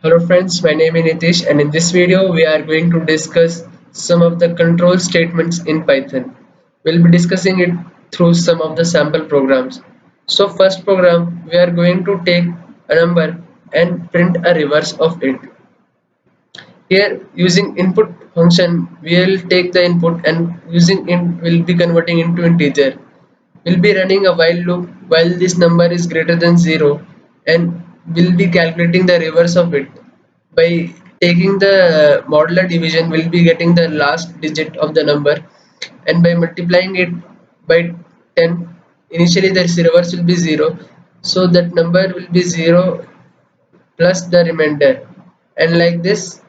Hello friends, my name is Nitish and in this video we are going to discuss some of the control statements in Python. We'll be discussing it through some of the sample programs. So first program, we are going to take a number and print a reverse of it. Here using input function, we will take the input and using int will be converting into integer. We'll be running a while loop while this number is greater than 0 and we'll be calculating the reverse of it. By taking the modular division, we'll be getting the last digit of the number and by multiplying it by 10, initially the reverse will be 0. So that number will be 0 plus the remainder, and like this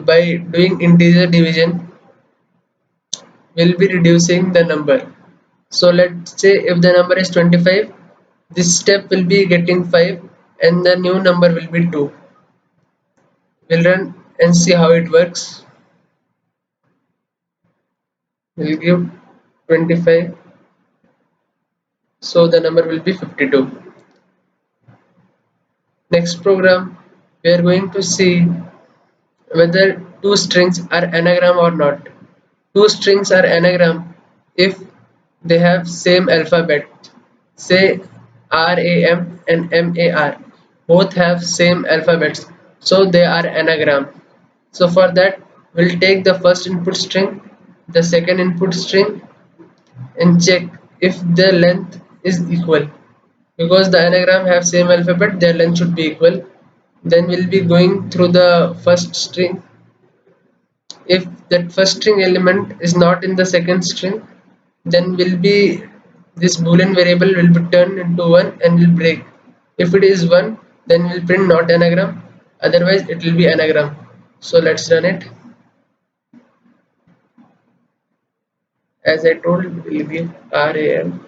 by doing integer division we'll be reducing the number. So let's say if the number is 25, this step will be getting 5 and the new number will be 2. We'll run and see how it works. We'll give 25, so the number will be 52. Next program, we are going to see whether two strings are anagram or not. Two strings are anagram if they have same alphabet. Say RAM and MAR both have same alphabets, so they are anagram. So for that we'll take the first input string, the second input string, and check if the length is equal. Because the anagram have same alphabet, their length should be equal. Then we'll be going through the first string. If that first string element is not in the second string, then will be this boolean variable will be turned into 1 and will break. If it is 1, then we'll print not anagram, otherwise it will be anagram. So let's run it. As I told, we'll give RAM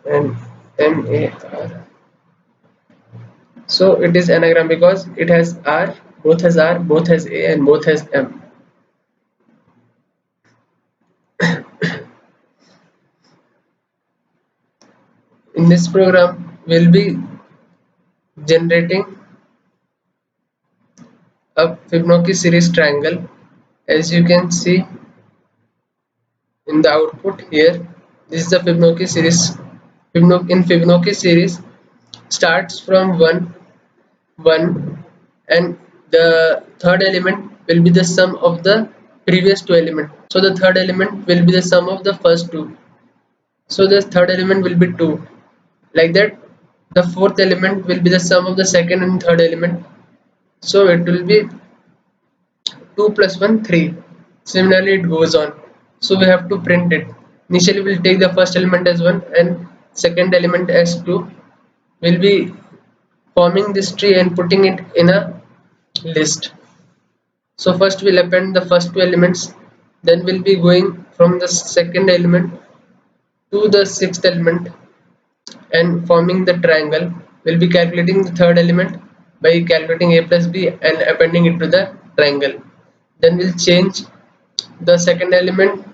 and MAR. So it is anagram because it has R, both has A, and both has M. In this program, we'll be generating a Fibonacci series triangle. As you can see in the output here, this is the Fibonacci series. In Fibonacci series, starts from 1, 1, and the third element will be the sum of the previous two elements. So the third element will be the sum of the first two. So the third element will be 2. Like that, the fourth element will be the sum of the second and third element. So it will be 2 plus 1, 3. Similarly, it goes on. So we have to print it. Initially, we'll take the first element as 1 and second element as 2. We'll be forming this tree and putting it in a list. So first we'll append the first two elements, then we'll be going from the second element to the sixth element and forming the triangle. We'll be calculating the third element by calculating a plus b and appending it to the triangle. Then we'll change the second element,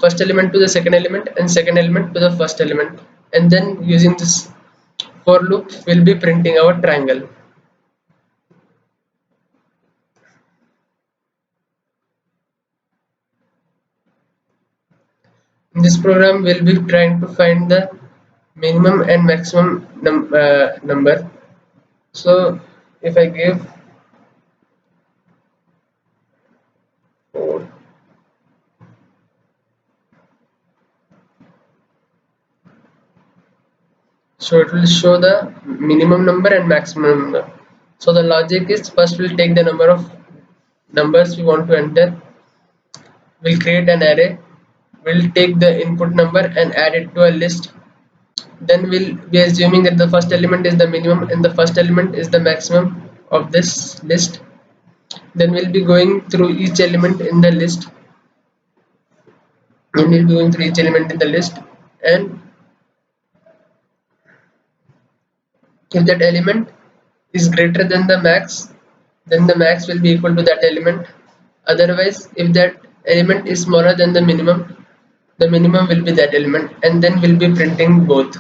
first element to the second element and second element to the first element, and then using this for loop we'll be printing our triangle. In this program we'll be trying to find the minimum and maximum number. So if I give 4, so it will show the minimum number and maximum number. So the logic is first we'll take the number of numbers we want to enter, we'll create an array, we'll take the input number and add it to a list. Then we'll be assuming that the first element is the minimum and the first element is the maximum of this list. Then we'll be going through each element in the list, and we'll be going through each element in the list, and if that element is greater than the max, then the max will be equal to that element. Otherwise, if that element is smaller than the minimum will be that element, and then we'll be printing both.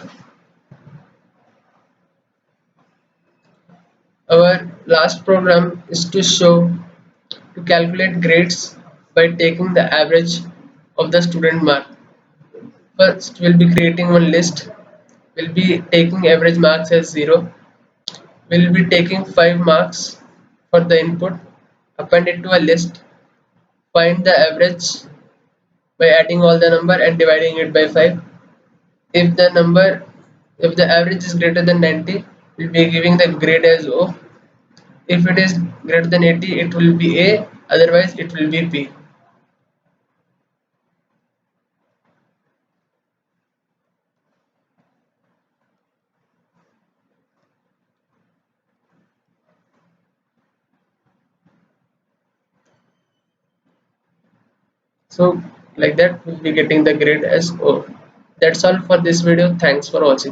Our last program is to calculate grades by taking the average of the student mark. First, we'll be creating one list. We'll be taking average marks as 0. We'll be taking 5 marks for the input, append it to a list, find the average by adding all the number and dividing it by 5. If the number, if the average is greater than 90, we'll be giving the grade as O. If it is greater than 80, it will be A, otherwise it will be B. So like that we'll be getting the grade as O. That's all for this video. Thanks for watching.